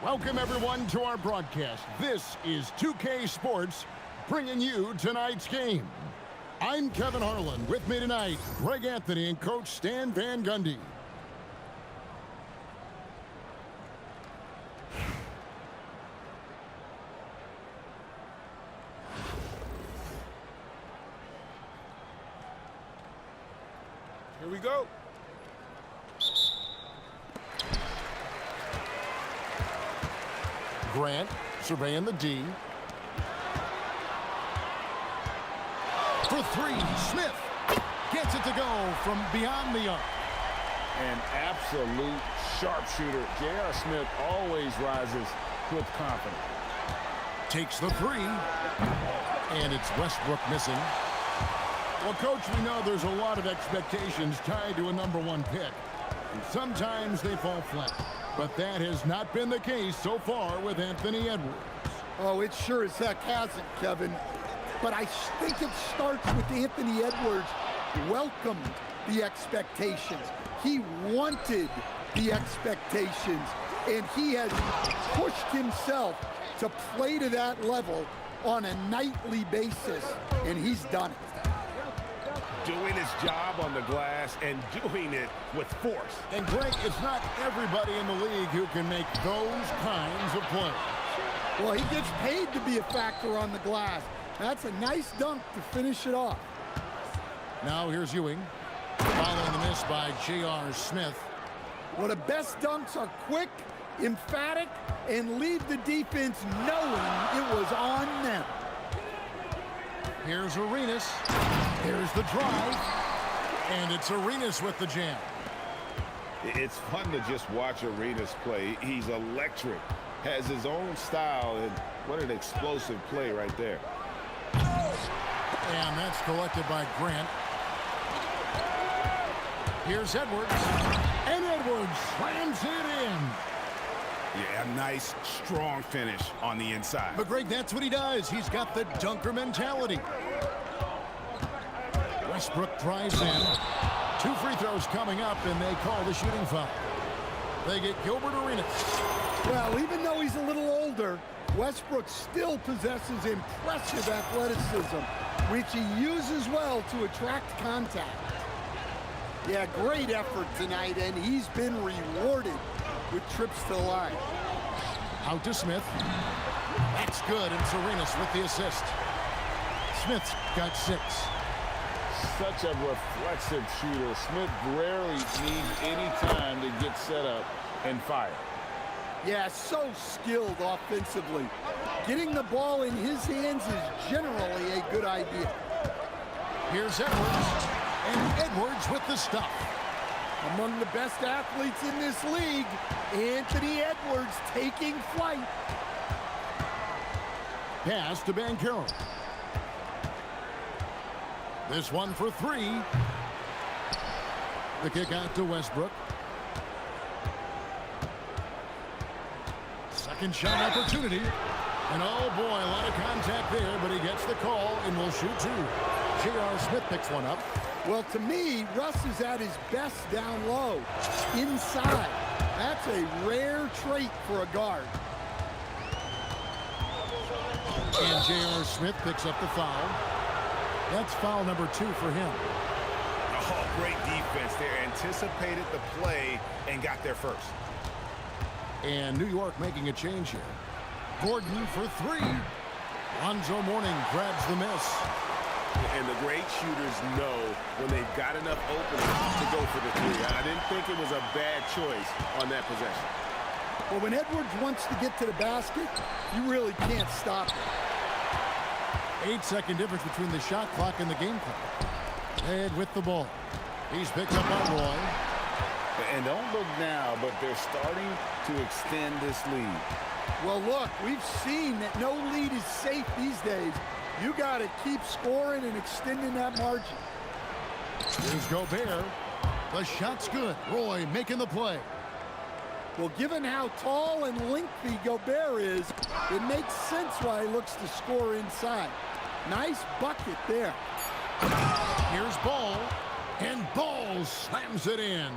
Welcome, everyone, to our broadcast. This is 2K Sports, bringing you tonight's game. I'm Kevin Harlan. With me tonight, Greg Anthony and Coach Stan Van Gundy. Here we go. Grant surveying the D. For three, Smith gets it to go from beyond the arc. An absolute sharpshooter. J.R. Smith always rises with confidence. Takes the three, and it's Westbrook missing. Well, Coach, we know there's a lot of expectations tied to a #1 pick, and sometimes they fall flat. But that has not been the case so far with Anthony Edwards. Oh, it sure as heck hasn't, Kevin. But I think it starts with Anthony Edwards welcomed the expectations. He wanted the expectations, and he has pushed himself to play to that level on a nightly basis, and he's done it. Doing his job on the glass and doing it with force. And Greg, it's not everybody in the league who can make those kinds of plays. Well, he gets paid to be a factor on the glass. That's a nice dunk to finish it off. Now here's Ewing, following the miss by J.R. Smith. Well, the best dunks are quick, emphatic, and leave the defense knowing it was on them. Here's Arenas. Here's the drive. And it's Arenas with the jam. It's fun to just watch Arenas play. He's electric, has his own style, and what an explosive play right there. And that's collected by Grant. Here's Edwards. And Edwards slams it in. Yeah, a nice, strong finish on the inside. But Greg, that's what he does. He's got the dunker mentality. Westbrook drives in. 2 free throws coming up, and they call the shooting foul. They get Gilbert Arenas. Well, even though he's a little older, Westbrook still possesses impressive athleticism, which he uses well to attract contact. Yeah, great effort tonight, and he's been rewarded with trips to the line. Out to Smith. That's good, and Arenas with the assist. Smith's got 6. Such a reflexive shooter. Smith rarely needs any time to get set up and fire. Yeah, so skilled offensively. Getting the ball in his hands is generally a good idea. Here's Edwards, and Edwards with the stuff. Among the best athletes in this league, Anthony Edwards taking flight. Pass to Banchero. This one for 3. The kick out to Westbrook. Second shot opportunity. And oh boy, a lot of contact there, but he gets the call and will shoot 2. J.R. Smith picks one up. Well, to me, Russ is at his best down low, inside. That's a rare trait for a guard. And J.R. Smith picks up the foul. That's foul number 2 for him. Oh, great defense there. Anticipated the play and got there first. And New York making a change here. Gordon for 3. Lonzo Mourning grabs the miss. And the great shooters know when they've got enough openings to go for the 3. I didn't think it was a bad choice on that possession. Well, when Edwards wants to get to the basket, you really can't stop him. 8-second difference between the shot clock and the game clock. Ed with the ball. He's picked up by Roy. And don't look now, but they're starting to extend this lead. Well, look, we've seen that no lead is safe these days. You got to keep scoring and extending that margin. Here's Gobert. The shot's good. Roy making the play. Well, given how tall and lengthy Gobert is, it makes sense why he looks to score inside. Nice bucket there. Here's Ball, and Ball slams it in.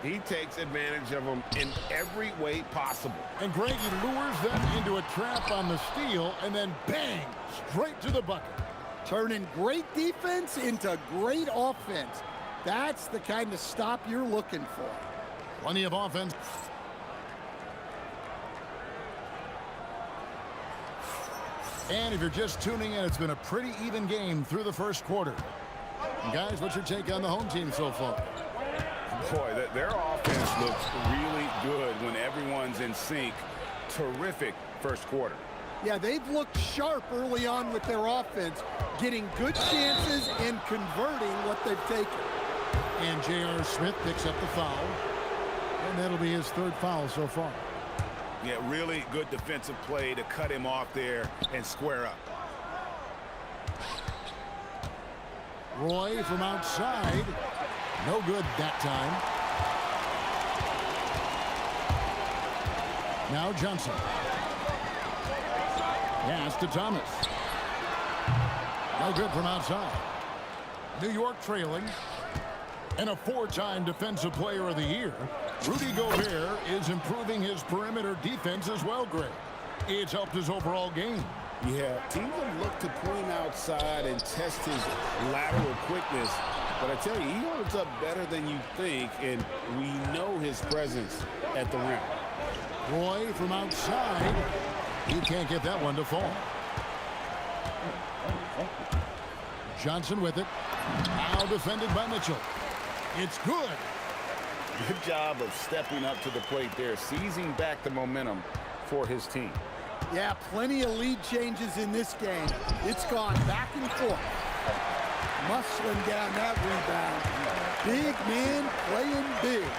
He takes advantage of them in every way possible. And Greg, he lures them into a trap on the steal, and then bang, straight to the bucket. Turning great defense into great offense. That's the kind of stop you're looking for. Plenty of offense. And if you're just tuning in, it's been a pretty even game through the first quarter. And guys, what's your take on the home team so far? Boy, their offense looks really good when everyone's in sync. Terrific first quarter. Yeah, they've looked sharp early on with their offense, getting good chances and converting what they've taken. And J.R. Smith picks up the foul. And that'll be his third foul so far. Yeah, really good defensive play to cut him off there and square up. Roy from outside. No good that time. Now Johnson. Pass to Thomas. No good from outside. New York trailing. And a four-time Defensive Player of the Year, Rudy Gobert is improving his perimeter defense as well, Greg. It's helped his overall game. Yeah, teams have looked to pull him outside and test his lateral quickness. But I tell you, he holds up better than you think, and we know his presence at the rim. Roy from outside. He can't get that one to fall. Johnson with it. Now defended by Mitchell. It's good. Good job of stepping up to the plate there, seizing back the momentum for his team. Yeah, plenty of lead changes in this game. It's gone back and forth. Muscling down that rebound. Big man playing big.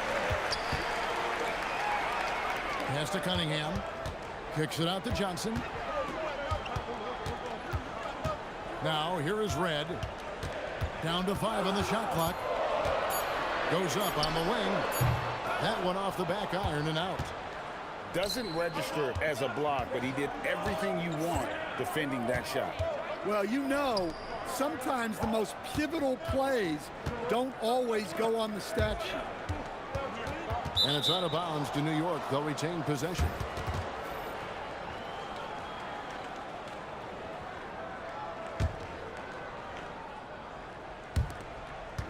Pass to Cunningham. Kicks it out to Johnson. Now here is Red. Down to 5 on the shot clock. Goes up on the wing. That one off the back iron and out. Doesn't register as a block, but he did everything you want defending that shot. Well, you know, sometimes the most pivotal plays don't always go on the stat sheet. And it's out of bounds to New York. They'll retain possession.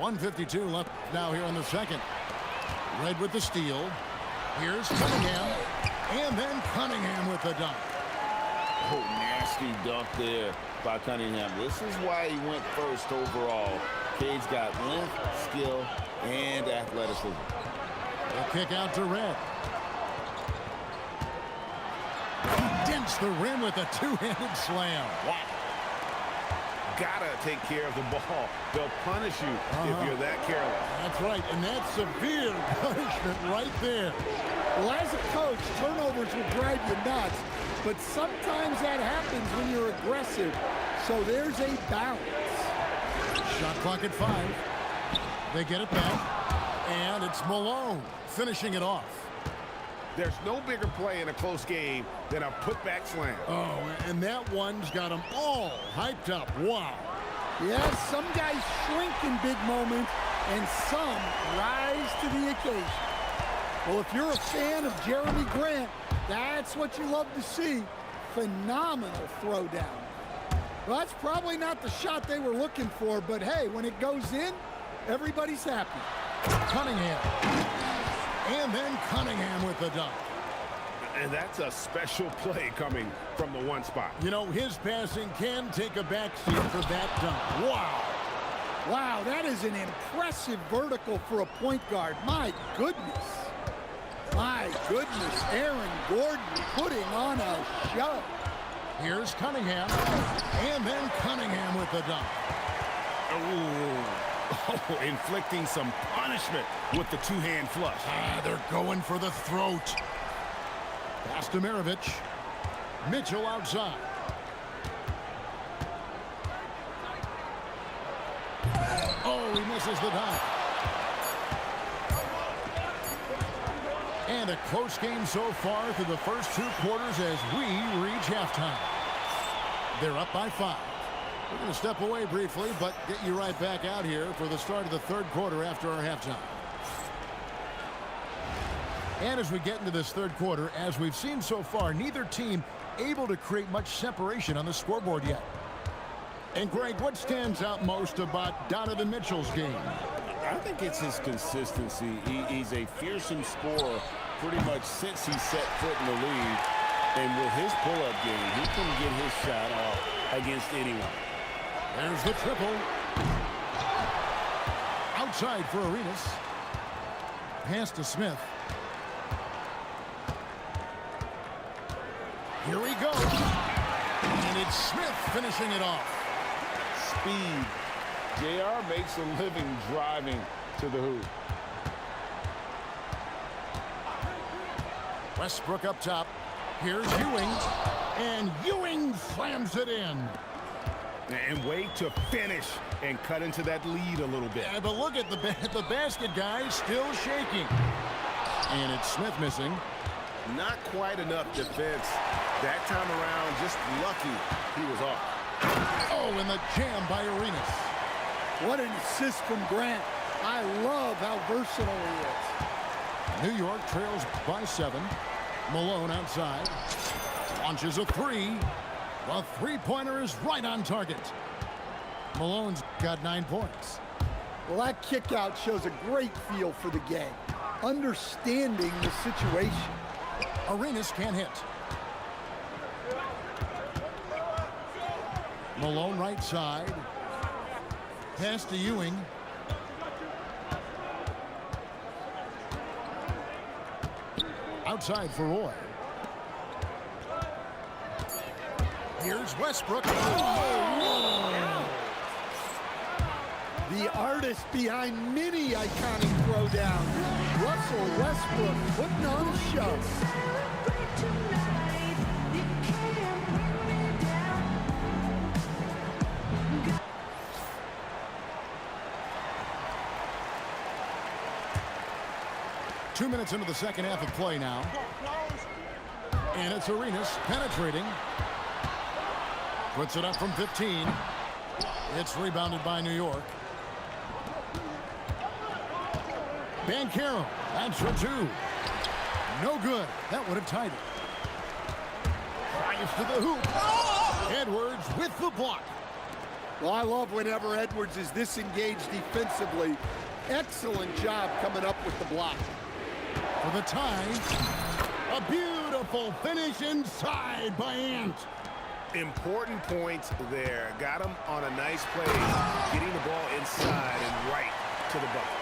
.152 left now here in the second. Red with the steal. Here's Cunningham. And then Cunningham with the dunk. Oh, nasty dunk there by Cunningham. This is why he went first overall. Cade's got length, skill, and athleticism. The kick out to Red. He dents the rim with a two-handed slam. Wow. Gotta take care of the ball. They'll punish you if you're that careless. That's right, and that's severe punishment right there. Well, as a coach, turnovers will drive you nuts, but sometimes that happens when you're aggressive. So there's a balance. Shot clock at 5. They get it back, and it's Malone finishing it off. There's no bigger play in a close game than a putback slam. Oh, and that one's got them all hyped up. Wow. Yes, some guys shrink in big moments, and some rise to the occasion. Well, if you're a fan of Jeremy Grant, that's what you love to see. Phenomenal throwdown. Well, that's probably not the shot they were looking for, but hey, when it goes in, everybody's happy. Cunningham. And then Cunningham with the dunk. And that's a special play coming from the one spot. You know, his passing can take a backseat for that dunk. Wow. Wow, that is an impressive vertical for a point guard. My goodness. My goodness, Aaron Gordon putting on a show. Here's Cunningham. And then Cunningham with the dunk. Oh, inflicting some punishment with the two-hand flush. They're going for the throat. Pass to Maravich. Mitchell outside. Oh, he misses the dunk. And a close game so far through the first 2 quarters as we reach halftime. They're up by 5. We're going to step away briefly, but get you right back out here for the start of the third quarter after our halftime. And as we get into this third quarter, as we've seen so far, neither team able to create much separation on the scoreboard yet. And Greg, what stands out most about Donovan Mitchell's game? I think it's his consistency. He's a fearsome scorer pretty much since he set foot in the league. And with his pull-up game, he can get his shot off against anyone. There's the triple. Outside for Arenas. Pass to Smith. Here we go. And it's Smith finishing it off. Speed. JR makes a living driving to the hoop. Westbrook up top. Here's Ewing. And Ewing slams it in. And wait to finish and cut into that lead a little bit. Yeah, but look at the basket, guys, still shaking. And it's Smith missing. Not quite enough defense. That time around, just lucky he was off. Oh, and the jam by Arenas. What an assist from Grant. I love how versatile he is. New York trails by 7. Malone outside. Launches a 3. The three-pointer is right on target. Malone's got 9 points. Well, that kick out shows a great feel for the game, understanding the situation. Arenas can't hit. Malone right side. Pass to Ewing. Outside for Roy. Here's Westbrook. Oh! The artist behind many iconic throwdowns, Russell Westbrook, putting on a show. 2 minutes into the second half of play now. And it's Arenas penetrating. Puts it up from 15. It's rebounded by New York. Banchero, that's for 2. No good. That would have tied it. Drives to the hoop. Edwards with the block. Well, I love whenever Edwards is this engaged defensively. Excellent job coming up with the block. For the tie. A beautiful finish inside by Ant. Important points there. Got him on a nice play, getting the ball inside and right to the bucket.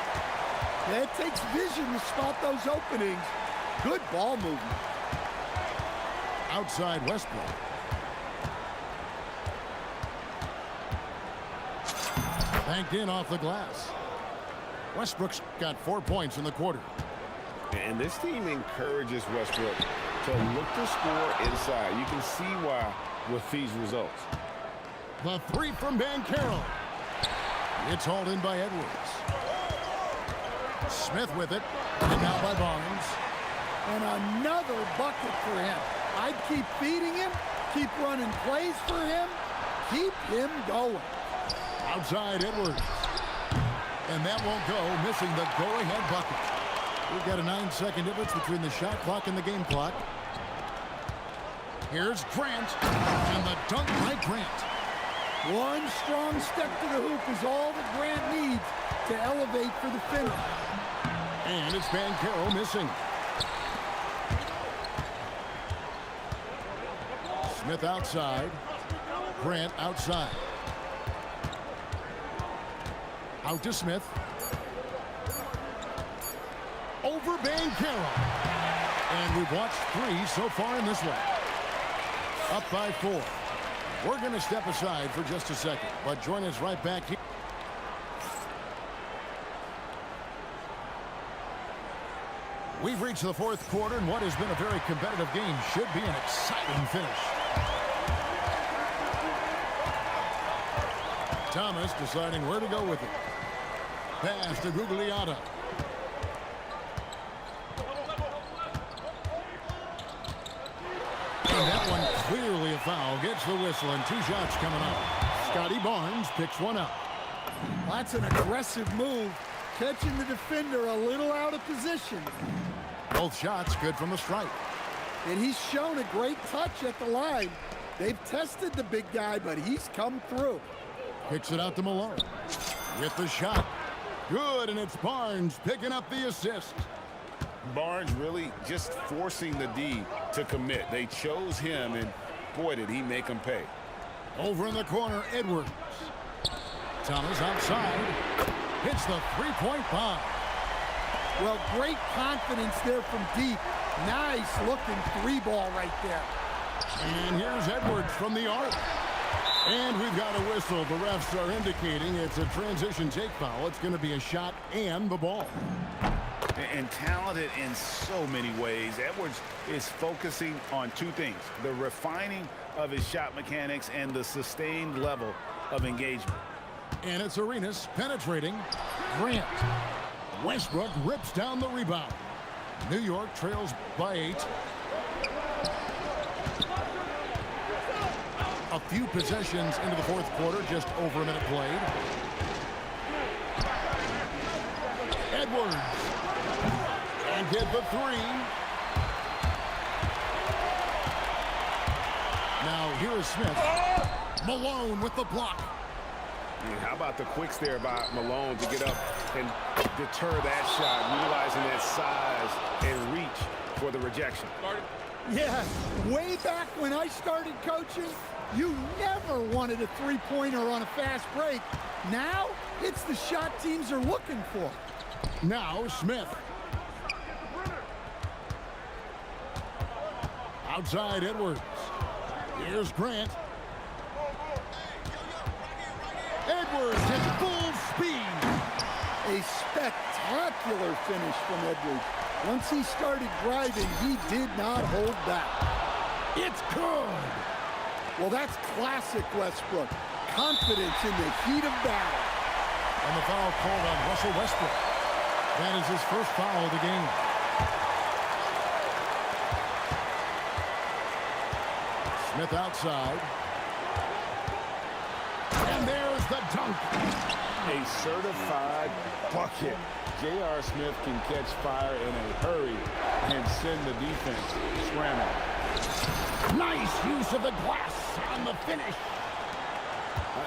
Yeah, it takes vision to spot those openings. Good ball movement. Outside Westbrook. Banked in off the glass. Westbrook's got 4 points in the quarter. And this team encourages Westbrook to look to score inside. You can see why with these results. The 3 from Banchero. It's hauled in by Edwards. Smith with it. And now by Barnes. And another bucket for him. I'd keep feeding him, keep running plays for him, keep him going. Outside Edwards. And that won't go, missing the go-ahead bucket. We've got a 9-second difference between the shot clock and the game clock. Here's Grant, and the dunk by Grant. One strong step to the hoop is all that Grant needs to elevate for the finish. And it's Banchero missing. Smith outside. Grant outside. Out to Smith. Over Banchero. And we've watched 3 so far in this one. Up by 4. We're going to step aside for just a second, but join us right back here. We've reached the 4th quarter, and what has been a very competitive game should be an exciting finish. Thomas deciding where to go with it. Pass to Gugliotta. And that one clearly a foul. Gets the whistle, and 2 shots coming up. Scotty Barnes picks one up. That's an aggressive move, catching the defender a little out of position. Both shots good from the stripe. And he's shown a great touch at the line. They've tested the big guy, but he's come through. Kicks it out to Malone. With the shot. Good, and it's Barnes picking up the assist. Barnes really just forcing the D to commit. They chose him, and boy, did he make them pay. Over in the corner, Edwards. Thomas outside. Hits the three-point bomb. Well, great confidence there from deep. Nice looking three ball right there. And here's Edwards from the arc. And we've got a whistle. The refs are indicating it's a transition take foul. It's going to be a shot and the ball. And talented in so many ways. Edwards is focusing on two things: the refining of his shot mechanics and the sustained level of engagement. And it's Arenas penetrating. Grant. Westbrook rips down the rebound. New York trails by 8. A few possessions into the fourth quarter, just over a minute played. Edwards. And get the three. Now here is Smith. Malone with the block. How about the quicks there by Malone to get up and deter that shot, utilizing that size and reach for the rejection. Yeah, way back when I started coaching, you never wanted a three-pointer on a fast break. Now, it's the shot teams are looking for. Now Smith. Outside Edwards. Here's Grant. Edwards at full speed. A spectacular finish from Edwards. Once he started driving, he did not hold back. It's good. Well, that's classic Westbrook. Confidence in the heat of battle. And the foul called on Russell Westbrook. That is his first foul of the game. Smith outside. And there's the dunk. A certified bucket. J.R. Smith can catch fire in a hurry and send the defense scrambling. Nice use of the glass on the finish.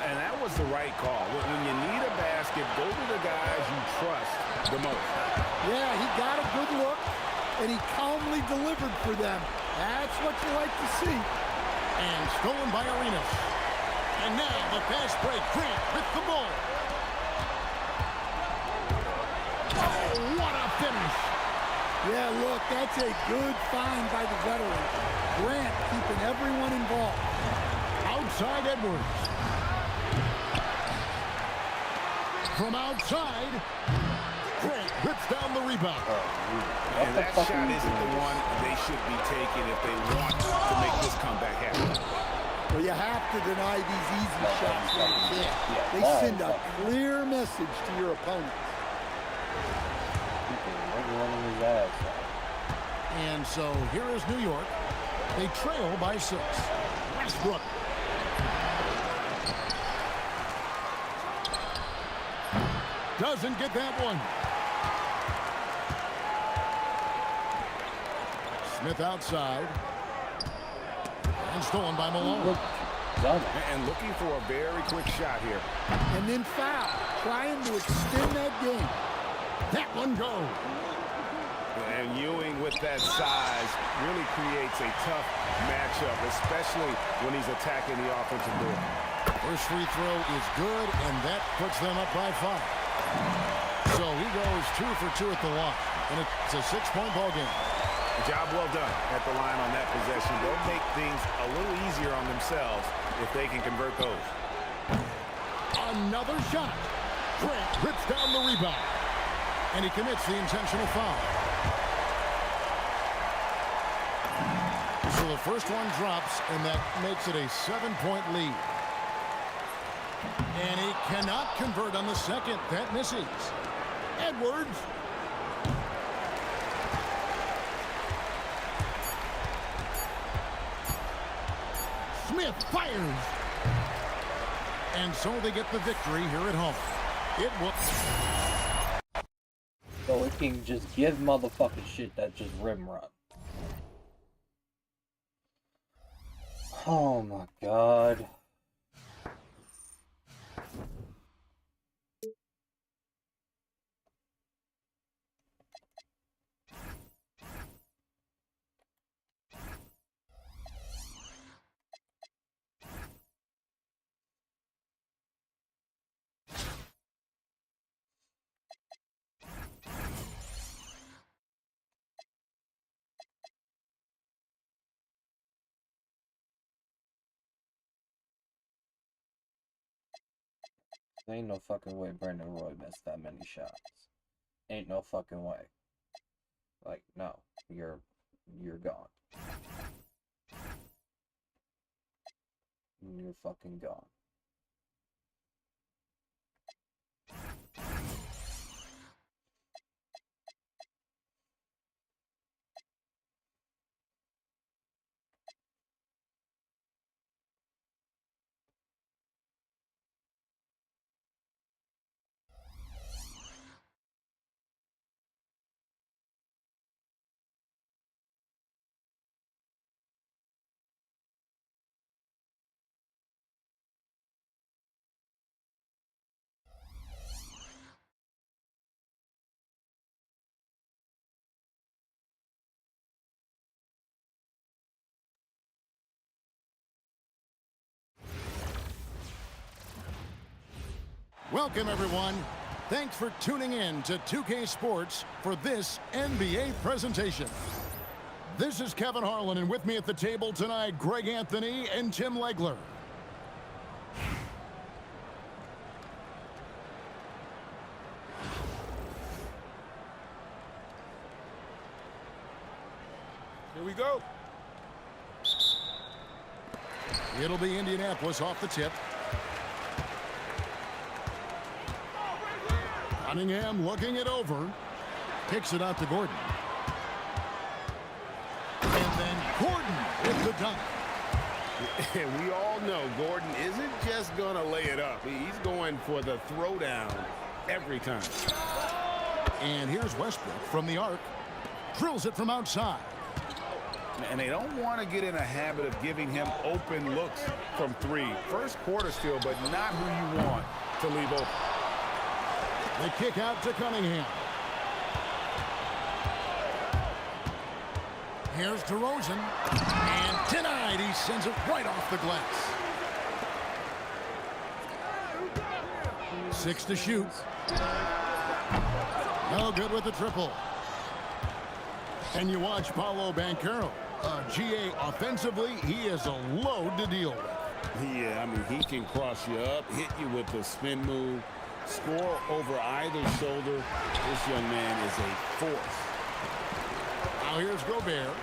And that was the right call. When you need a basket, go to the guys you trust the most. Yeah, he got a good look, and he calmly delivered for them. That's what you like to see. And stolen by Arenas. And now the fast break. Grant with the ball. Oh, what a finish. Yeah, look, that's a good find by the veteran. Grant keeping everyone involved. Outside Edwards. From outside, Grant rips down the rebound. And that shot isn't the one they should be taking if they want to make this comeback happen. Well, you have to deny these easy shots when you can. They send a clear message to your opponents. And so here is New York. They trail by 6. Westbrook. Doesn't get that one. Smith outside. And stolen by Malone. And looking for a very quick shot here. And then foul, trying to extend that game. That one goes. And Ewing with that size really creates a tough matchup, especially when he's attacking the offensive board. First free throw is good, and that puts them up by 5. So he goes 2 for 2 at the line, and it's a 6-point ball game. Job well done at the line on that possession. They'll make things a little easier on themselves if they can convert those. Another shot. Grant rips down the rebound, and he commits the intentional foul. So the first one drops, and that makes it a 7-point lead. And he cannot convert on the second. That misses. Edwards. Smith fires. And so they get the victory here at home. It will. So it's fucking just give motherfucking shit that just rim run. Oh my god. There ain't no fucking way Brandon Roy missed that many shots. Ain't no fucking way. Like, no. You're gone. You're fucking gone. Welcome, everyone. Thanks for tuning in to 2K Sports for this NBA presentation. This is Kevin Harlan, and with me at the table tonight, Greg Anthony and Tim Legler. Here we go. It'll be Indianapolis off the tip. Cunningham looking it over. Kicks it out to Gordon. And then Gordon with the dunk. And we all know Gordon isn't just going to lay it up. He's going for the throwdown every time. And here's Westbrook from the arc. Drills it from outside. And they don't want to get in a habit of giving him open looks from three. First quarter still, but not who you want to leave open. They kick out to Cunningham. Here's DeRozan. And denied. He sends it right off the glass. 6 to shoot. No good with the triple. And you watch Paolo Banchero. GA offensively, he is a load to deal with. Yeah, I mean, he can cross you up, hit you with the spin move, score over either shoulder. This young man is a force. Now here's Gobert,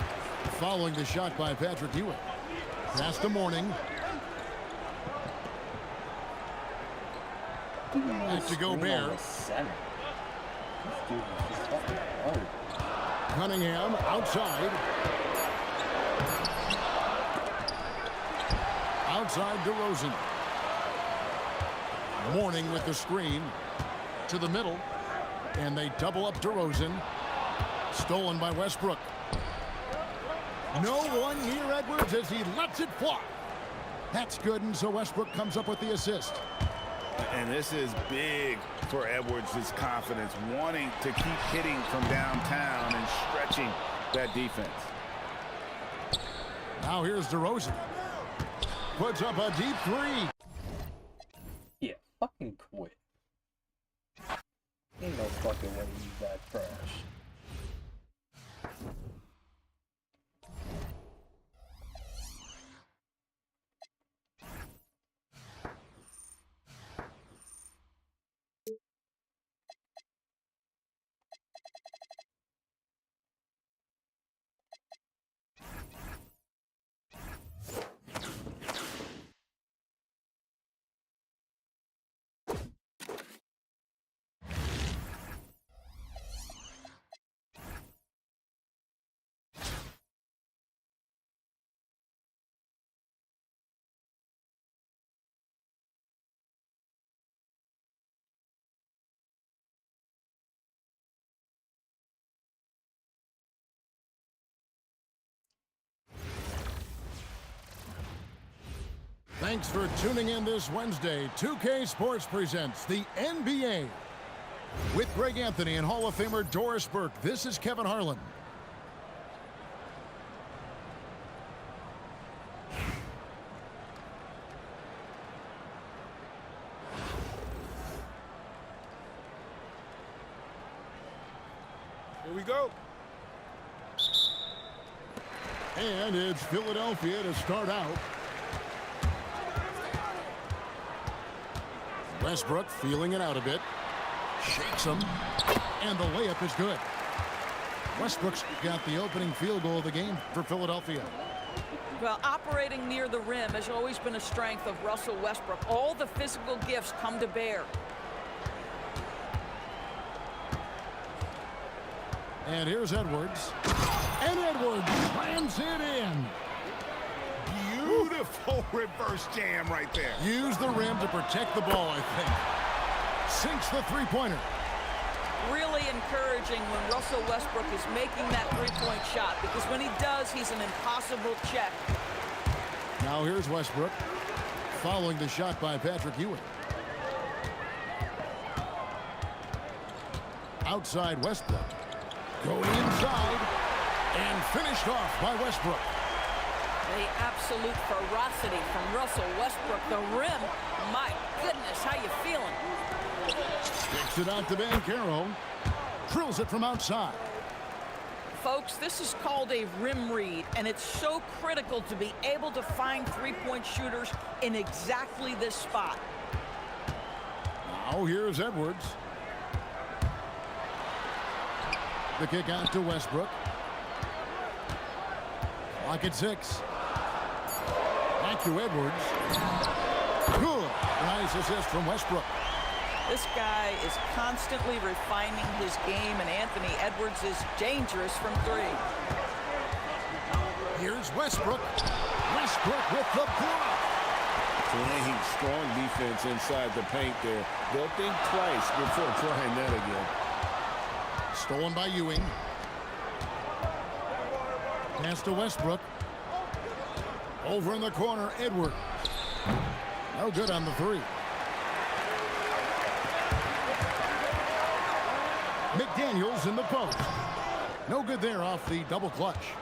following the shot by Patrick Ewing. Pass to Mourning. Back to Gobert. Cunningham outside. Outside DeRozan. Mourning with the screen to the middle. And they double up DeRozan. Stolen by Westbrook. No one near Edwards as he lets it fly. That's good, and so Westbrook comes up with the assist. And this is big for Edwards' confidence, wanting to keep hitting from downtown and stretching that defense. Now here's DeRozan. Puts up a deep three. Yeah, fucking quit. Ain't no fucking way you that trash. Thanks for tuning in this Wednesday. 2K Sports presents the NBA. With Greg Anthony and Hall of Famer Doris Burke, this is Kevin Harlan. Here we go. And it's Philadelphia to start out. Westbrook feeling it out a bit. Shakes him. And the layup is good. Westbrook's got the opening field goal of the game for Philadelphia. Well, operating near the rim has always been a strength of Russell Westbrook. All the physical gifts come to bear. And here's Edwards. And Edwards slams it in. Beautiful reverse jam right there. Use the rim to protect the ball, I think. Sinks the three-pointer. Really encouraging when Russell Westbrook is making that three-point shot, because when he does, he's an impossible check. Now here's Westbrook following the shot by Patrick Ewing. Outside Westbrook. Going inside and finished off by Westbrook. The absolute ferocity from Russell Westbrook. The rim, my goodness, how you feeling? Kicks it out to Banchero. Drills it from outside. Folks, this is called a rim read, and it's so critical to be able to find three-point shooters in exactly this spot. Now here's Edwards. The kick out to Westbrook. Clock at 6. Back to Edwards. Good. Nice assist from Westbrook. This guy is constantly refining his game, and Anthony Edwards is dangerous from three. Here's Westbrook. Westbrook with the block. Playing strong defense inside the paint there. They'll think twice before trying that again. Stolen by Ewing. Pass to Westbrook. Over in the corner, Edwards. No good on the three. McDaniels in the post. No good there off the double clutch.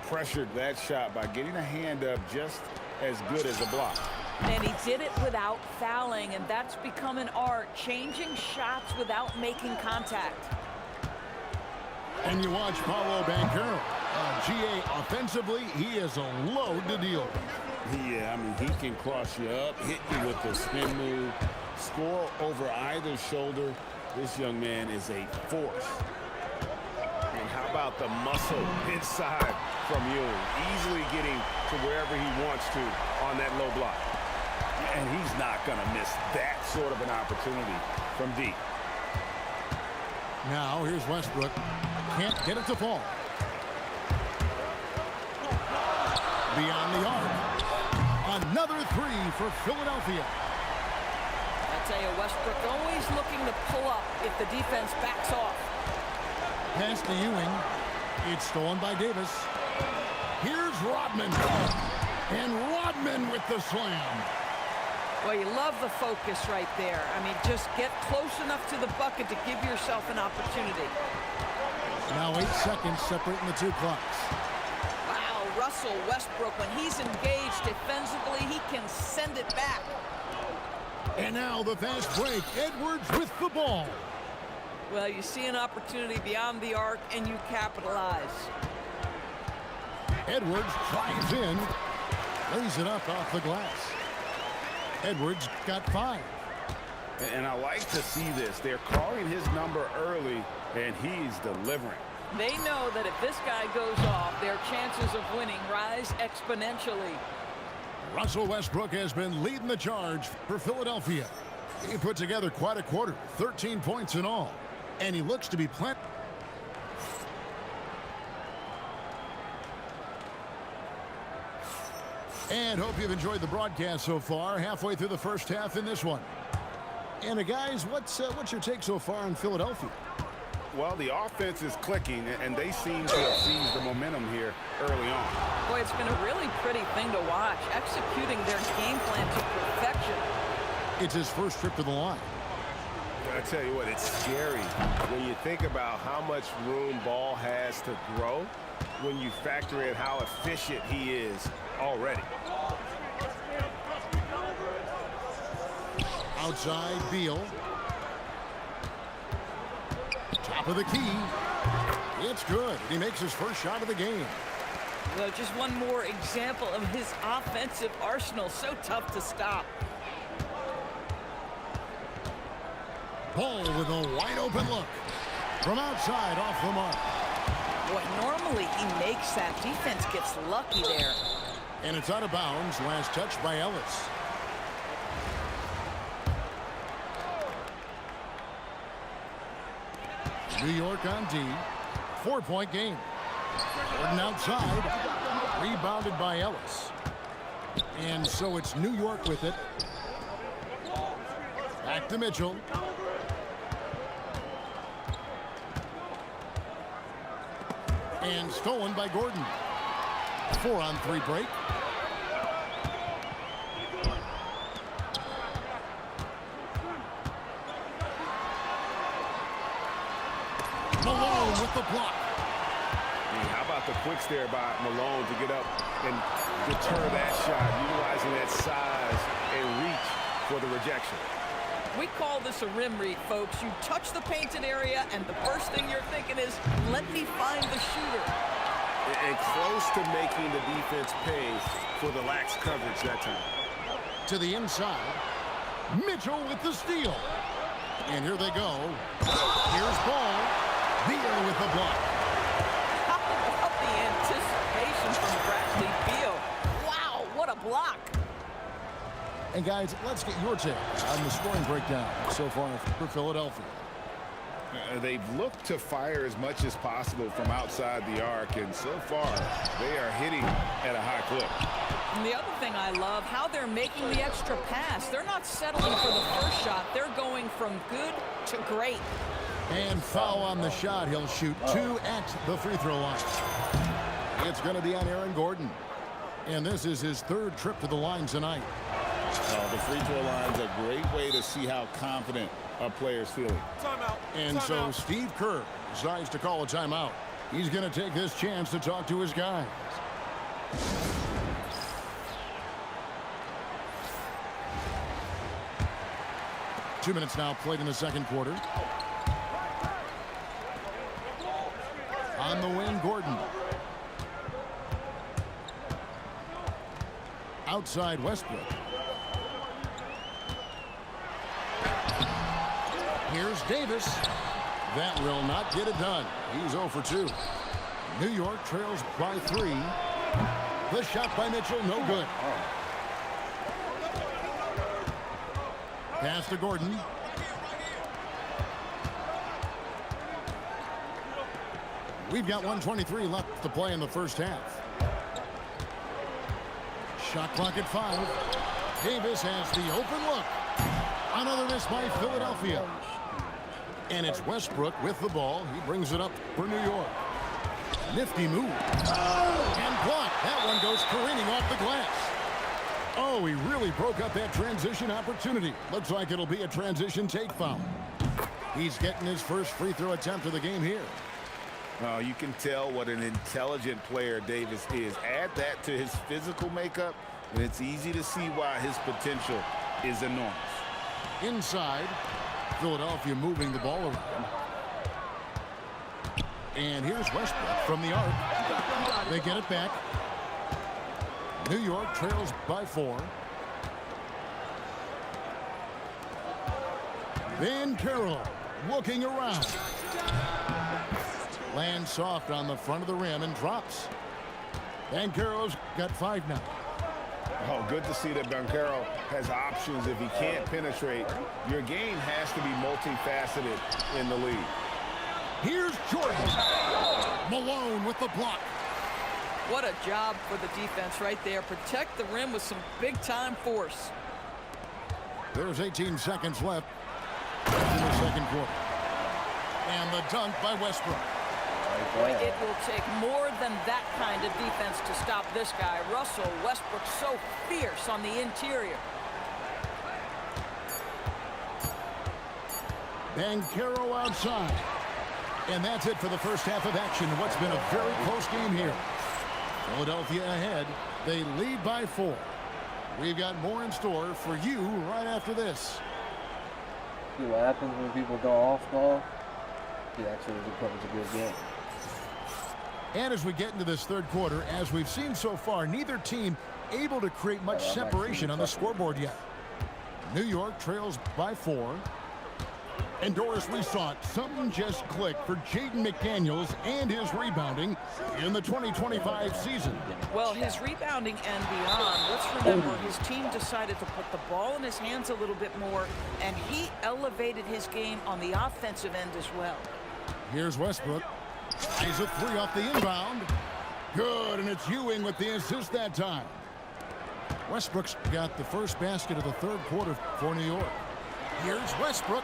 Pressured that shot by getting a hand up just as good as a block. And he did it without fouling, and that's become an art, changing shots without making contact. And you watch Paolo Banchero. GA offensively, he is a load to deal with. Yeah, I mean, he can cross you up, hit you with the spin move, score over either shoulder. This young man is a force. And how about the muscle inside from Ewing, easily getting to wherever he wants to on that low block. And he's not going to miss that sort of an opportunity from deep. Now here's Westbrook. Can't get it to fall. Beyond the arc. Another three for Philadelphia. I tell you, Westbrook always looking to pull up if the defense backs off. Pass to Ewing. It's stolen by Davis. Here's Rodman. And Rodman with the slam. Well, you love the focus right there. I mean, just get close enough to the bucket to give yourself an opportunity. Now 8 seconds separating the two clocks. Wow, Russell Westbrook, when he's engaged defensively, he can send it back. And now the fast break. Edwards with the ball. Well, you see an opportunity beyond the arc, and you capitalize. Edwards drives in. Lays it up off the glass. Edwards got 5. And I like to see this. They're calling his number early, and he's delivering. They know that if this guy goes off, their chances of winning rise exponentially. Russell Westbrook has been leading the charge for Philadelphia. He put together quite a quarter, 13 points in all. And he looks to be planted. And hope you've enjoyed the broadcast so far. Halfway through the first half in this one. And guys, what's your take so far on Philadelphia? Well, the offense is clicking, and they seem to have seized the momentum here early on. Boy, it's been a really pretty thing to watch, executing their game plan to perfection. It's his first trip to the line. I tell you what, it's scary when you think about how much room ball has to grow when you factor in how efficient he is already. Outside, Beal. Top of the key. It's good. He makes his first shot of the game. Well, just one more example of his offensive arsenal. So tough to stop. Ball with a wide open look. From outside, off the mark. Boy, normally he makes that. Defense gets lucky there. And it's out of bounds. Last touch by Ellis. New York on D. 4-point game. Gordon outside. Rebounded by Ellis. And so it's New York with it. Back to Mitchell. And stolen by Gordon. 4-on-3 break. Malone with the block. How about the quicks there by Malone to get up and deter that shot, utilizing that size and reach for the rejection. We call this a rim read, folks. You touch the painted area, and the first thing you're thinking is, let me find the shooter. And close to making the defense pay for the lax coverage that time. To the inside. Mitchell with the steal. And here they go. Here's Ball. Beal with the block. How about the anticipation from Bradley Beal? Wow, what a block. And guys, let's get your take on the scoring breakdown so far for Philadelphia. They've looked to fire as much as possible from outside the arc, and so far they are hitting at a high clip. And the other thing I love, how they're making the extra pass. They're not settling for the first shot. They're going from good to great. And foul on the shot. He'll shoot 2 at the free throw line. It's going to be on Aaron Gordon. And this is his third trip to the line tonight. The free throw line's a great way to see how confident a player's feeling. And so Steve Kerr decides to call a timeout. He's going to take this chance to talk to his guys. Two minutes now played in the second quarter. On the wing, Gordon. Outside Westbrook. Here's Davis. That will not get it done. He's 0 for 2. New York trails by 3. The shot by Mitchell, no good. Pass to Gordon. We've got 1:23 left to play in the first half. Shot clock at 5. Davis has the open look. Another miss by Philadelphia. And it's Westbrook with the ball. He brings it up for New York. Nifty move. And blocked. That one goes careening off the glass. Oh, he really broke up that transition opportunity. Looks like it'll be a transition take foul. He's getting his first free throw attempt of the game here. You can tell what an intelligent player Davis is. Add that to his physical makeup, and it's easy to see why his potential is enormous. Inside, Philadelphia moving the ball around. And here's Westbrook from the arc. They get it back. New York trails by 4. Van Carroll looking around. Lands soft on the front of the rim and drops. Van Carroll's got 5 now. Oh, good to see that Bancaro has options. If he can't penetrate, your game has to be multifaceted in the league. Here's Jordan. Malone with the block. What a job for the defense right there. Protect the rim with some big-time force. There's 18 seconds left in the second quarter. And the dunk by Westbrook. Boy, it will take more than that kind of defense to stop this guy. Russell Westbrook so fierce on the interior. Banchero outside. And that's it for the first half of action. What's been a very close game here. Philadelphia ahead. They lead by 4. We've got more in store for you right after this. See what happens when people go off ball? It actually becomes a good game. And as we get into this third quarter, as we've seen so far, neither team able to create much separation on the scoreboard yet. New York trails by 4. And Doris, we saw it. Something just clicked for Jaden McDaniels and his rebounding in the 2025 season. Well, his rebounding and beyond. Let's remember, his team decided to put the ball in his hands a little bit more, and he elevated his game on the offensive end as well. Here's Westbrook. He's a 3 off the inbound. Good, and it's Ewing with the assist that time. Westbrook's got the first basket of the third quarter for New York. Here's Westbrook.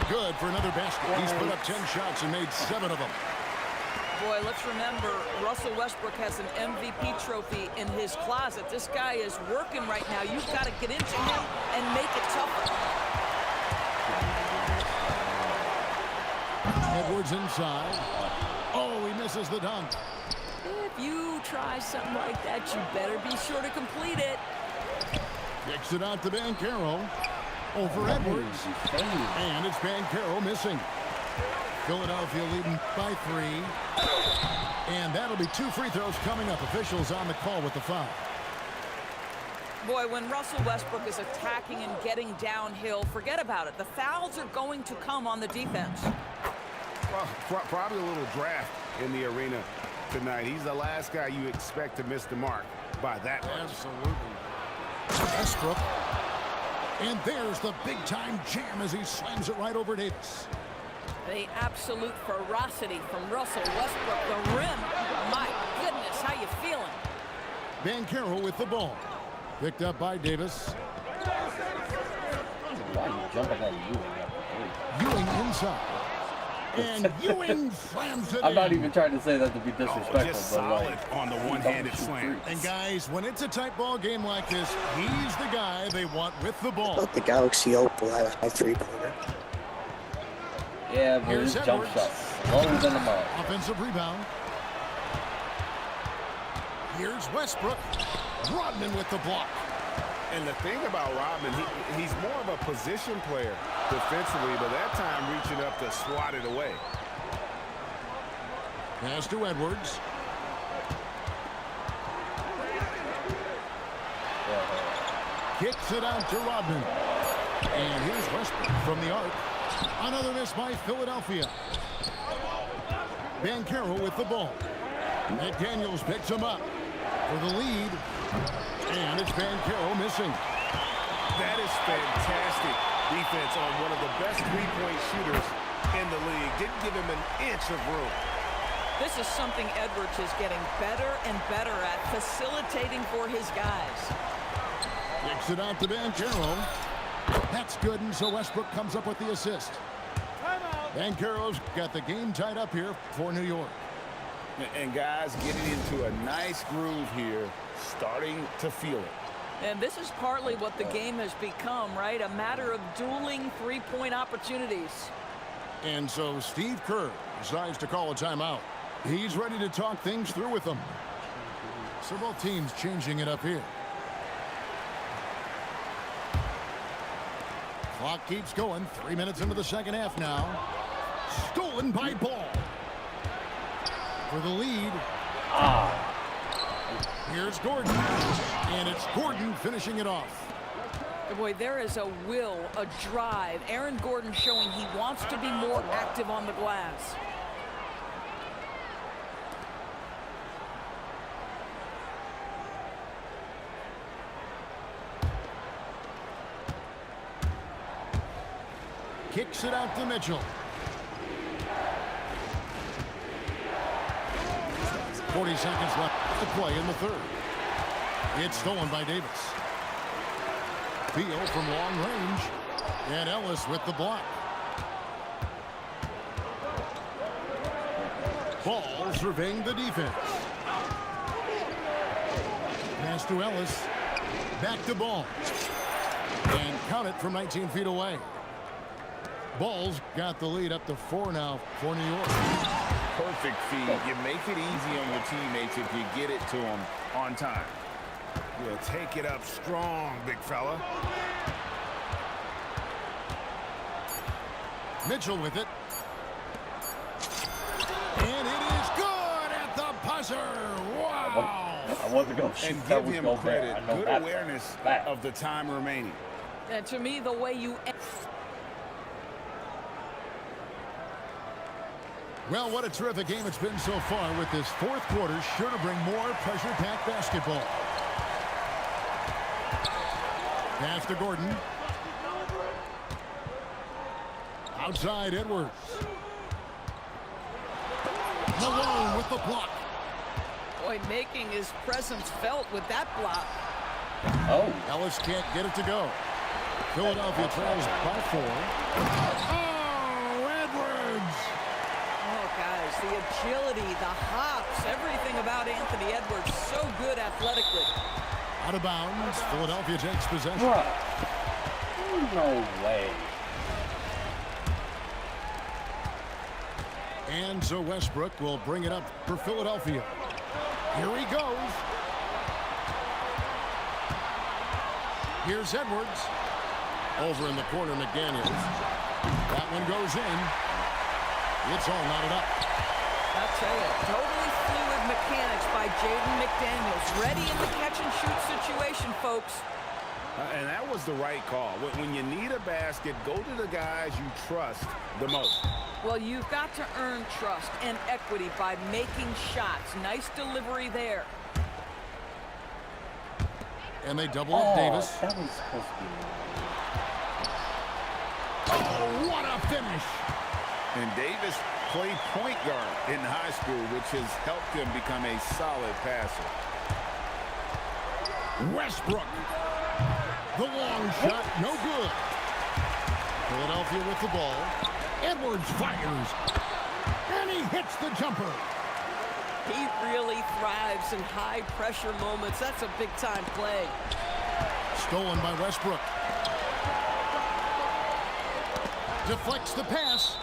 Good for another basket. He's put up 10 shots and made 7 of them. Boy, let's remember, Russell Westbrook has an MVP trophy in his closet. This guy is working right now. You've got to get into him and make it tougher. Edwards inside. Oh, he misses the dunk. If you try something like that, you better be sure to complete it. Kicks it out to Banchero. Over Edwards. And it's Banchero missing. Philadelphia leading by 3. And that'll be 2 free throws coming up. Officials on the call with the foul. Boy, when Russell Westbrook is attacking and getting downhill, forget about it. The fouls are going to come on the defense. Well, probably a little draft in the arena tonight. He's the last guy you expect to miss the mark by that much. Absolutely. Westbrook. And there's the big-time jam as he slams it right over Davis. The absolute ferocity from Russell Westbrook. The rim. My goodness, how you feeling? Banchero with the ball. Picked up by Davis. Why are you jumping at Ewing after 3? Ewing inside. And Ewing slams it I'm not in. even trying to say that to be disrespectful, Just but solid like, on the one-handed slam. And guys, when it's a tight ball game like this, he's the guy they want with the ball. But the Galaxy Hope will have a high 3-pointer. yeah, but Here's his jump Edwards. shot longer than the mark. Offensive rebound. Here's Westbrook. Rodman with the block. And the thing about Rodman, he's more of a position player defensively, but that time reaching up to swat it away. Pass to Edwards. Kicks it out to Rodman. And here's Westbrook from the arc. Another miss by Philadelphia. Banchero with the ball. McDaniels picks him up for the lead. And it's Banchero missing. That is fantastic defense on one of the best three-point shooters in the league. Didn't give him an inch of room. This is something Edwards is getting better and better at, facilitating for his guys. Kicks it out to Banchero. That's good, and so Westbrook comes up with the assist. Banchero's got the game tied up here for New York. And guys, getting into a nice groove here, starting to feel it. And this is partly what the game has become, right? A matter of dueling three-point opportunities. And so Steve Kerr decides to call a timeout. He's ready to talk things through with them. So both teams changing it up here. Clock keeps going. 3 minutes into the second half now. Stolen by Ball. For the lead. Here's Gordon. And it's Gordon finishing it off. Boy, there is a will, a drive. Aaron Gordon showing he wants to be more active on the glass. Kicks it out to Mitchell. 40 seconds left to play in the third. It's stolen by Davis. Beal from long range. And Ellis with the block. Ball surveying the defense. Pass to Ellis. Back to Ball. And count it from 19 feet away. Ball's got the lead up to 4 now for New York. Perfect feed. You make it easy on your teammates if you get it to them on time. Yeah, take it up strong, big fella. Mitchell with it. And it is good at the buzzer. Wow. I wasn't going to shoot. And That give was him go credit. there. I know Good that's awareness fact. of the time remaining. And to me, the way you... Well, what a terrific game it's been so far, with this fourth quarter sure to bring more pressure-packed basketball. Pass to Gordon. Outside Edwards. Malone with the block. Boy, making his presence felt with that block. Oh. Ellis can't get it to go. Philadelphia trails by 4. Oh, Edwards! Oh, guys, the agility, the hops, everything about Anthony Edwards, so good athletically. Out of bounds. Philadelphia takes possession. Bruh. No way. And so Westbrook will bring it up for Philadelphia. Here he goes. Here's Edwards. Over in the corner, McDaniels. That one goes in. It's all knotted up. I'll tell you, totally fluid mechanics by Jaden McDaniels. Ready in the catch-and-shoot situation, folks. And that was the right call. When you need a basket, go to the guys you trust the most. Well, you've got to earn trust and equity by making shots. Nice delivery there. And they double up Davis. That was supposed to be. Oh, what a finish! And Davis played point guard in high school, which has helped him become a solid passer. Westbrook. The long shot, no good. Philadelphia with the ball. Edwards fires. And he hits the jumper. He really thrives in high-pressure moments. That's a big-time play. Stolen by Westbrook. Deflects the pass.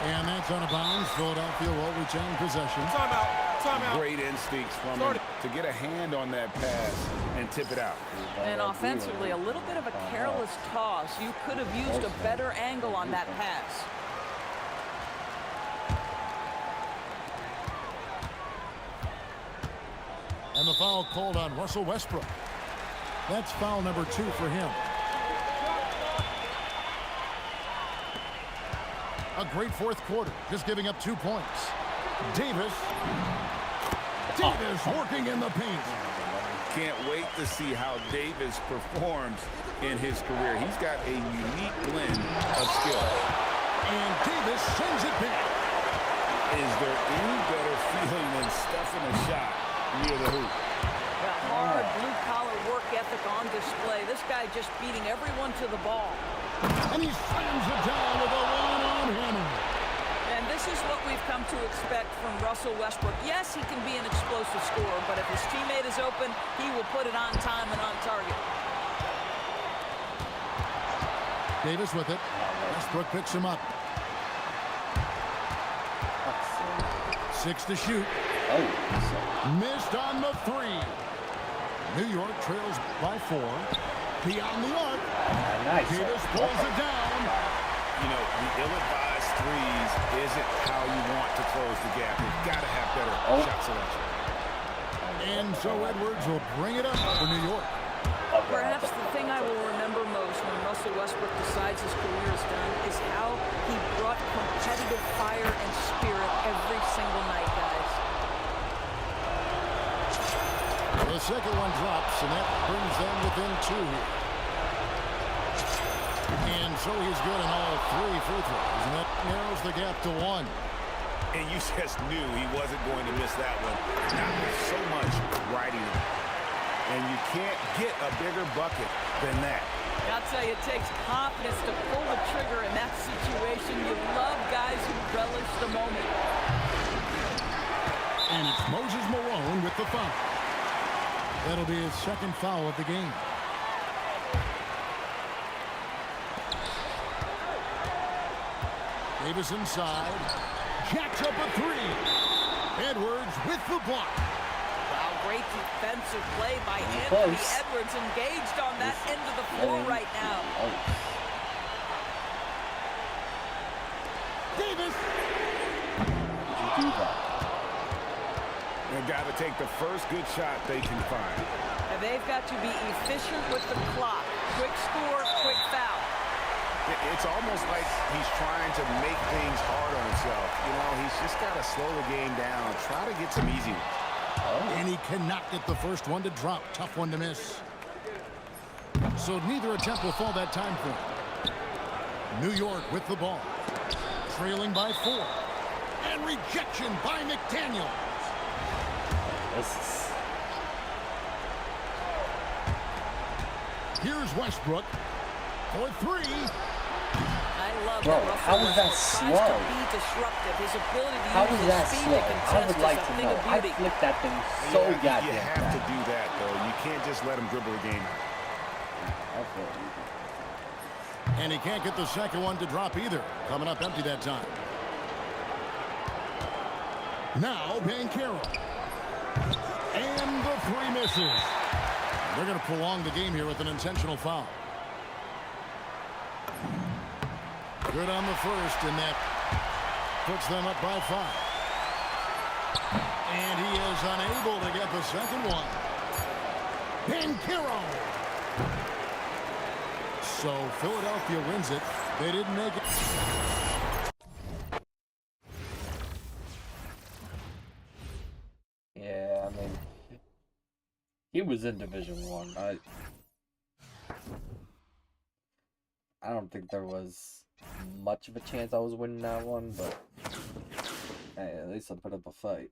And that's out of bounds. Philadelphia will retain possession. Timeout. Great instincts from him to get a hand on that pass and tip it out. And offensively, a little bit of a careless toss. You could have used a better angle on that pass. And the foul called on Russell Westbrook. That's foul number 2 for him. A great fourth quarter, just giving up 2 points. Davis working in the paint. Can't wait to see how Davis performs in his career. He's got a unique blend of skill. And Davis sends it back. Is there any better feeling than stuffing a shot near the hoop? That hard blue-collar work ethic on display. This guy just beating everyone to the ball. And he slams it down with a one-on hammer. And this is what we've come to expect from Russell Westbrook. Yes, he can be an explosive scorer, but if his teammate is open, he will put it on time and on target. Davis with it. Westbrook picks him up. 6 to shoot. Missed on the 3. New York trails by 4. Beyond the arc. Nice. Davis pulls it down. You know, the ill-advised threes isn't how you want to close the gap. You've got to have better shot selection. And so Edwards will bring it up for New York. Perhaps the thing I will remember most when Russell Westbrook decides his career is done is how he brought competitive fire and spirit every single night, guys. The second one drops, and that brings them within 2 here. And so he's good in all 3 free throws, and that narrows the gap to 1. And you just knew he wasn't going to miss that one. Not with so much riding it. And you can't get a bigger bucket than that. I'll tell you, it takes confidence to pull the trigger in that situation. You love guys who relish the moment. And it's Moses Malone with the foul. That'll be his second foul of the game. Davis inside. Jacks up a three. Edwards with the block. Wow, great defensive play by Anthony Close. Edwards, engaged on that end of the floor right now. Davis. Did you do that? They've got to take the first good shot they can find. And they've got to be efficient with the clock. Quick score, quick foul. It's almost like he's trying to make things hard on himself. You know, he's just got to slow the game down, try to get some easy ones. And he cannot get the first one to drop. Tough one to miss. So neither attempt will fall that time for him. New York with the ball. Trailing by 4. And rejection by McDaniel. Here's Westbrook for 3. I love Bro, that Russell how is that Westbrook tries slow? to be disruptive. His ability to How use is his that speed slow? to I contest would is like a to thing know. of I beauty. flicked that thing so You goddamn have to fast. do that, though. You can't just let him dribble the game out. I feel you. And he can't get the second one to drop either. Coming up empty that time. Now Banchero. And the 3 misses. They're going to prolong the game here with an intentional foul. Good on the first, and that puts them up by 5. And he is unable to get the second one. Banchero. So Philadelphia wins it. They didn't make it. Yeah, I mean, he was in Division 1. I don't think there was much of a chance I was winning that one, but hey, at least I put up a fight.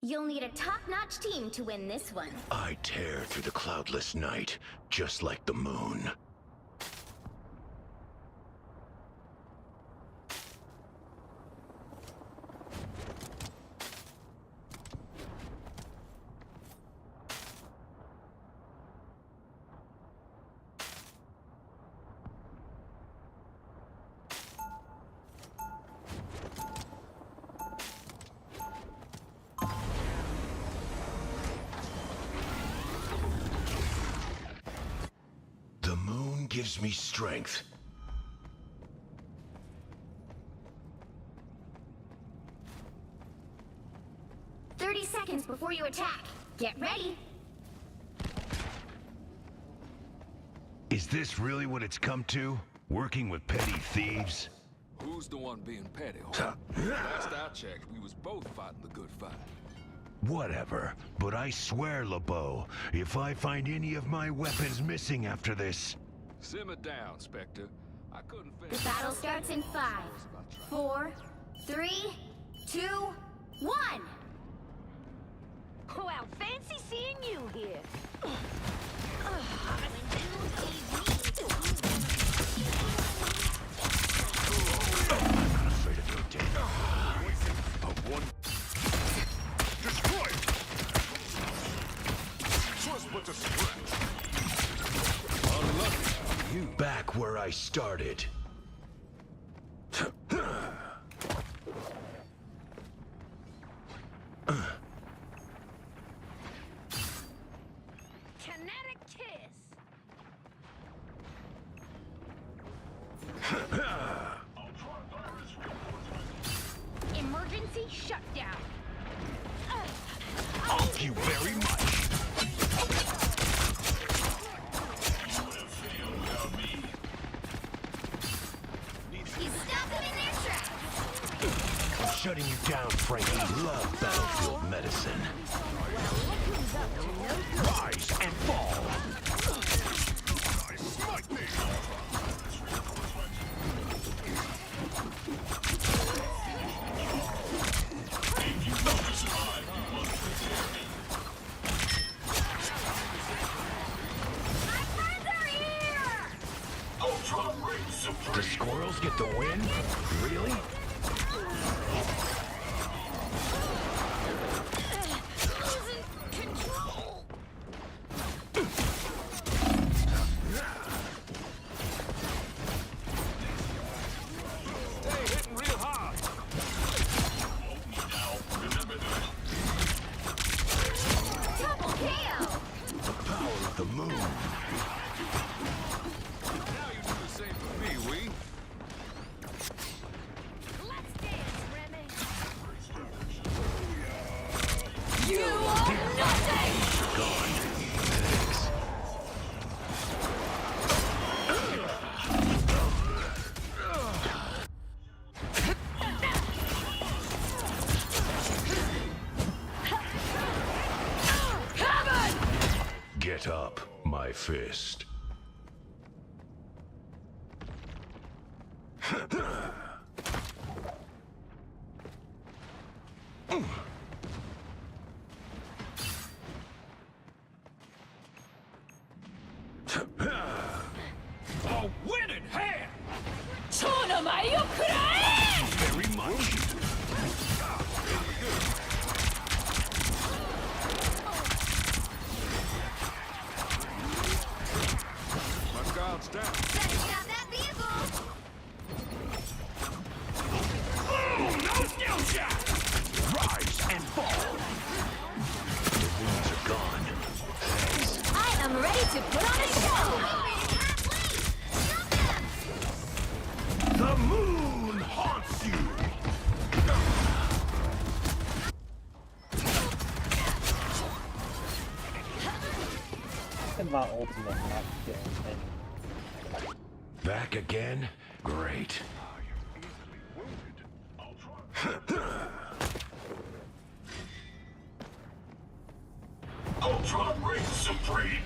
You'll need a top-notch team to win this one. I tear through the cloudless night, just like the moon. The moon gives me strength. Seconds before you attack. Get ready. Is this really what it's come to? Working with petty thieves? Who's the one being petty, huh? Last I checked, we was both fighting the good fight. Whatever, but I swear, LeBeau, if I find any of my weapons missing after this... Simmer down, Spectre. I couldn't finish... The battle starts in 5, 4, 3, 2, 1! Well, fancy seeing you here. I'm not afraid of your death. Destroy it! Just but a scratch. Unlucky. You back where I started. Kinetic kiss. Emergency shutdown. Thank you very much. You stop them in their tracks. I'm shutting you down, Frankie. Love battlefield medicine. Rise and fall. Smite me! The squirrels get the win? Really? The moon. Now you do the same for me, Wee. Let's dance, Remy. You are nothing! Gone. Thanks. Get up, my fist. A winning hand! Very much. My guard's down. Better stop that vehicle! Rise and fall. The wings are gone. Thanks. I am ready to put on a show! The moon haunts you. And my ultimate not getting any. Back again? Great. Ultron reigns supreme!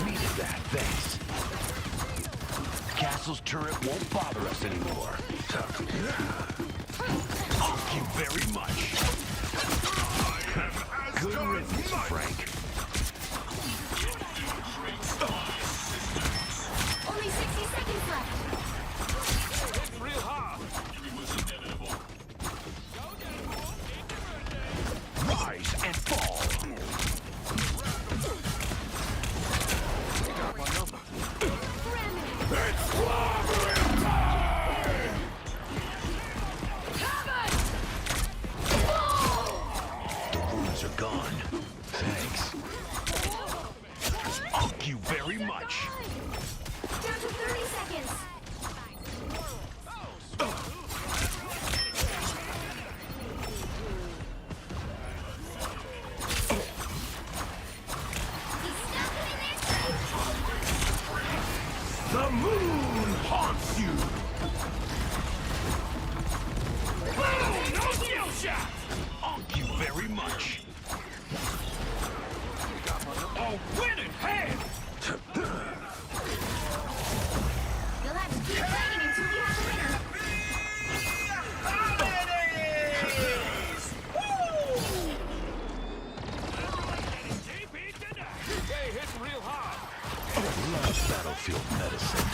Needed that, thanks. Council's turret won't bother us anymore. Thank you very much. Good riddance, Frank. Only 60 seconds left. Real hard. Rise and fall. You got my number. It's clobbering time! The wounds are gone. Thanks. Thank you very much. Down to 30 seconds. He's stuck in there. The moon haunts you! Boom! No skill shot! Thank you very much. A winning hand! You'll have to keep playing until we have a winner. Hey, hitting real hard. Love battlefield medicine.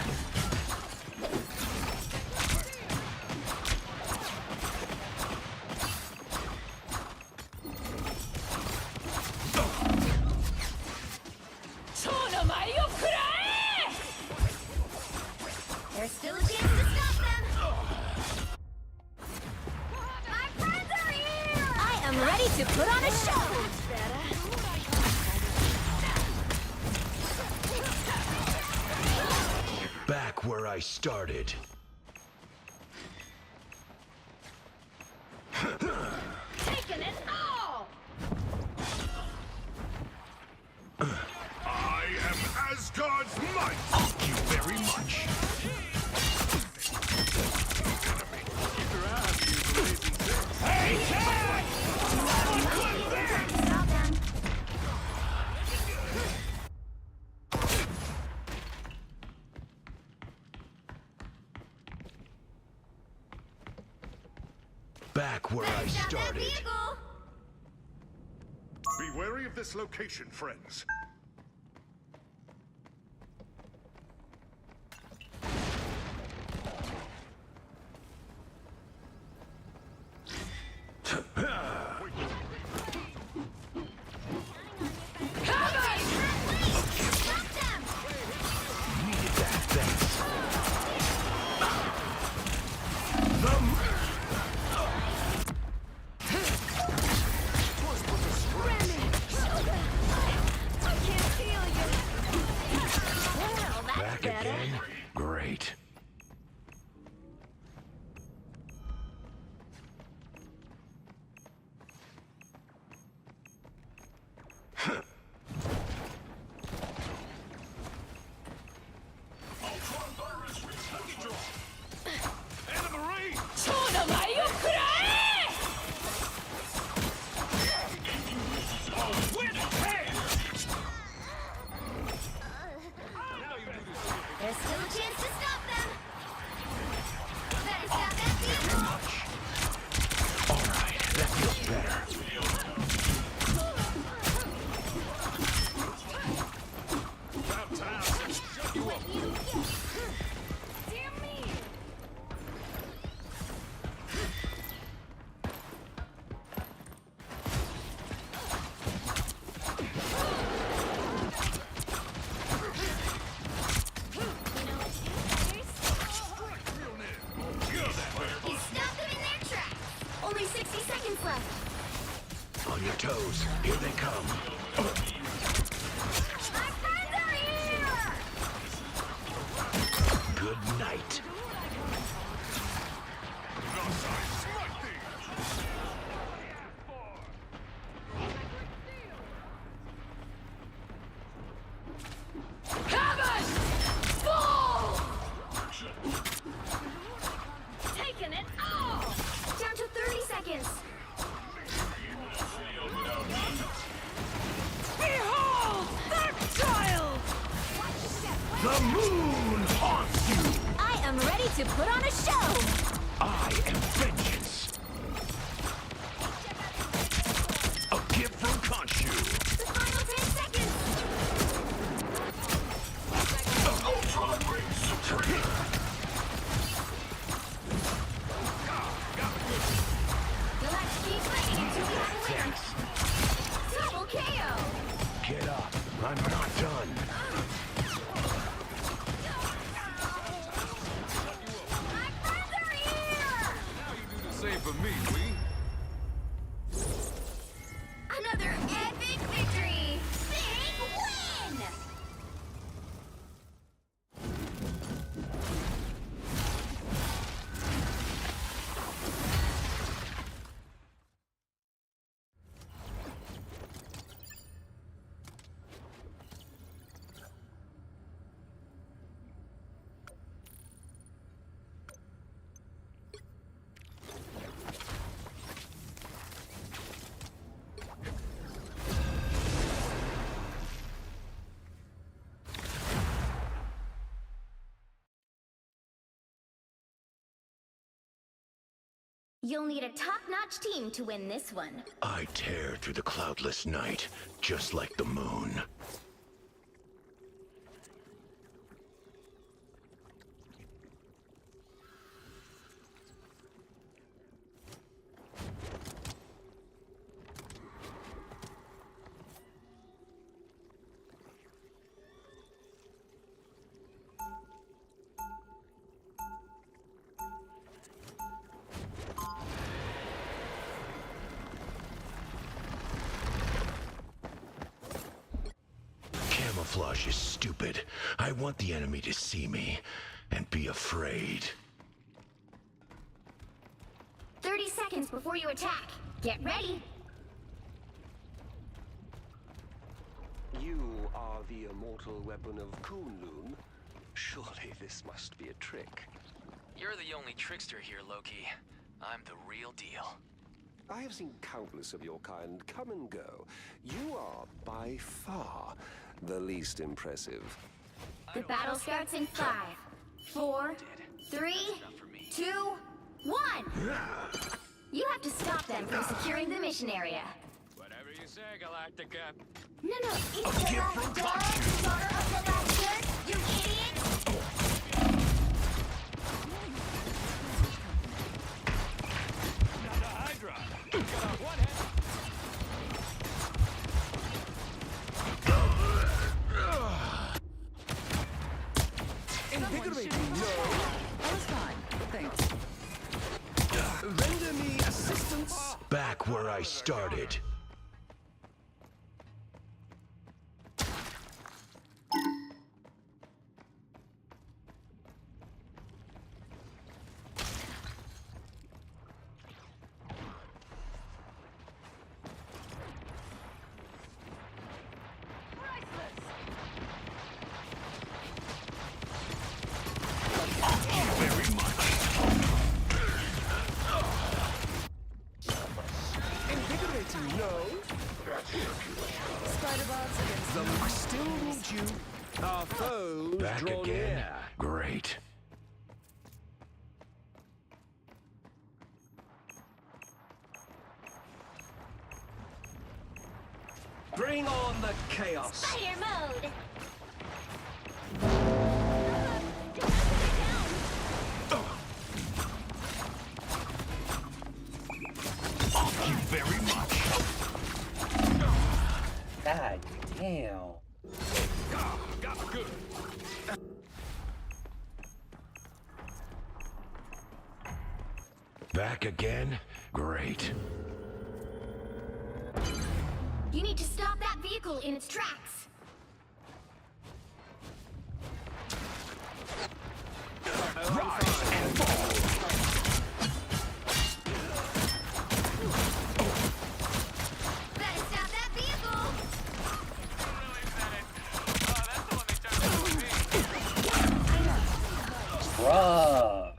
There's still a chance to stop them. My friends are here! I am ready to put on a show! Back where I started. Taking it all! I am Asgard's might! Thank you very much. Hey, Jack! Stop them. Back where I Stop that started. vehicle! Be wary of this location, friends. Stop them! Needed that, thanks. I can't feel you. Well, that's Back better. again? Great. There's still a chance to stop them. Better stop that vehicle. All right, that feels better. Damn me! He stopped them in their tracks. Only 60 seconds left. On your toes. Here they come. My friends are here! Good night. Taking it all! Down to 30 seconds. Behold! That child! The moon haunts you! I to put on a show! I am vengeance. A gift from Khonshu. The final 10 seconds! Ultron reigns supreme. You'll have to keep fighting until we have a winner. Double KO! Get up. I'm not done. My friends are here! Now you do the same for me, Lee. Another epic victory! Big win! You'll need a top-notch team to win this one. I tear through the cloudless night, just like the moon. Camouflage is stupid. I want the enemy to see me and be afraid. 30 seconds before you attack. Get ready. You are the immortal weapon of Kunlun. Surely this must be a trick. You're the only trickster here, Loki. I'm the real deal. I have seen countless of your kind come and go. You are by far the least impressive. The battle starts in 5, 4, 3, 2, 1! You have to stop them from securing the mission area. Whatever you say, Galactica. No, it's the last door, daughter of the last word, you idiot! Another Hydra. Got out one head. Invigorating. I was fine, thanks. Render me assistance. Back where I started. Invigorating, no. Spider-Bots against The we still need you. Our foes Back draw again? near. Great. Bring on the chaos. Spider mode! Thank you very much. God damn. Got good. Back again? Great. You need to stop that vehicle in its tracks. Rise and fall. Better stop that vehicle! Bruh.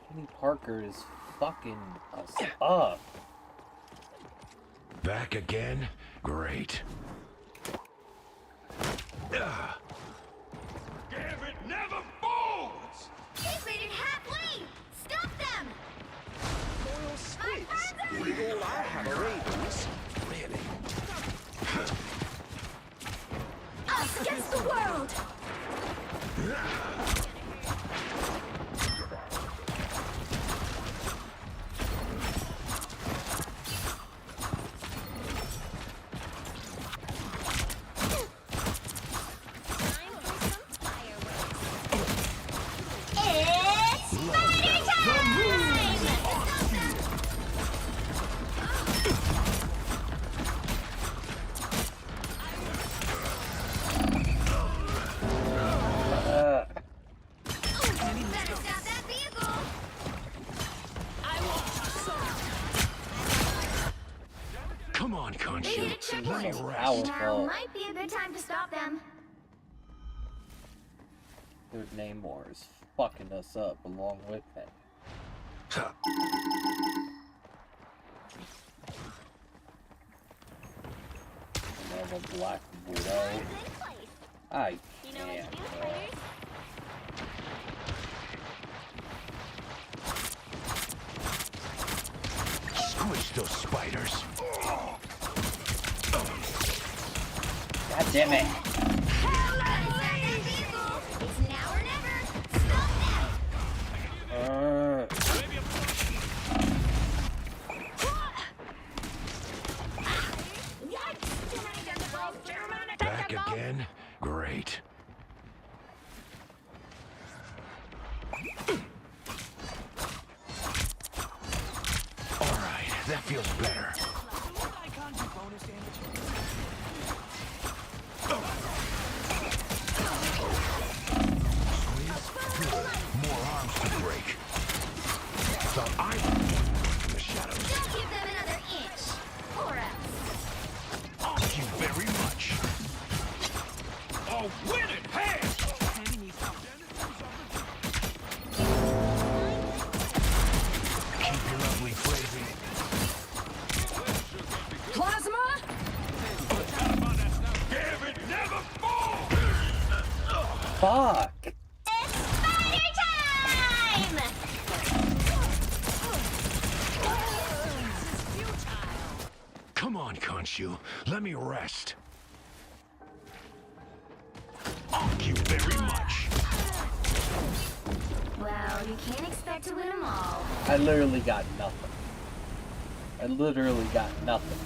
Kenny Parker is fucking us up. Back again? Great. Damn it, never! Come on, They Khonshu. hit a checkpoint. Let me rest. Now might be a good time to stop them. Dude, Namor is fucking us up along with him. Another Black Widow. I can't, bro. Squish those spiders. God damn it. It's now or never. Stop Back again? Great. Alright, that feels better. More arms to break. Thought I was in the shadows. Don't give them another inch. Or else. Thank you very much. Oh, win it! Hey! Keep your ugly crazy. Plasma? Damn it, never fall! Fuck! It's spider time! Come on, Khonshu. Let me rest. Thank you very much. Well, you can't expect to win them all. I literally got nothing. I literally got nothing.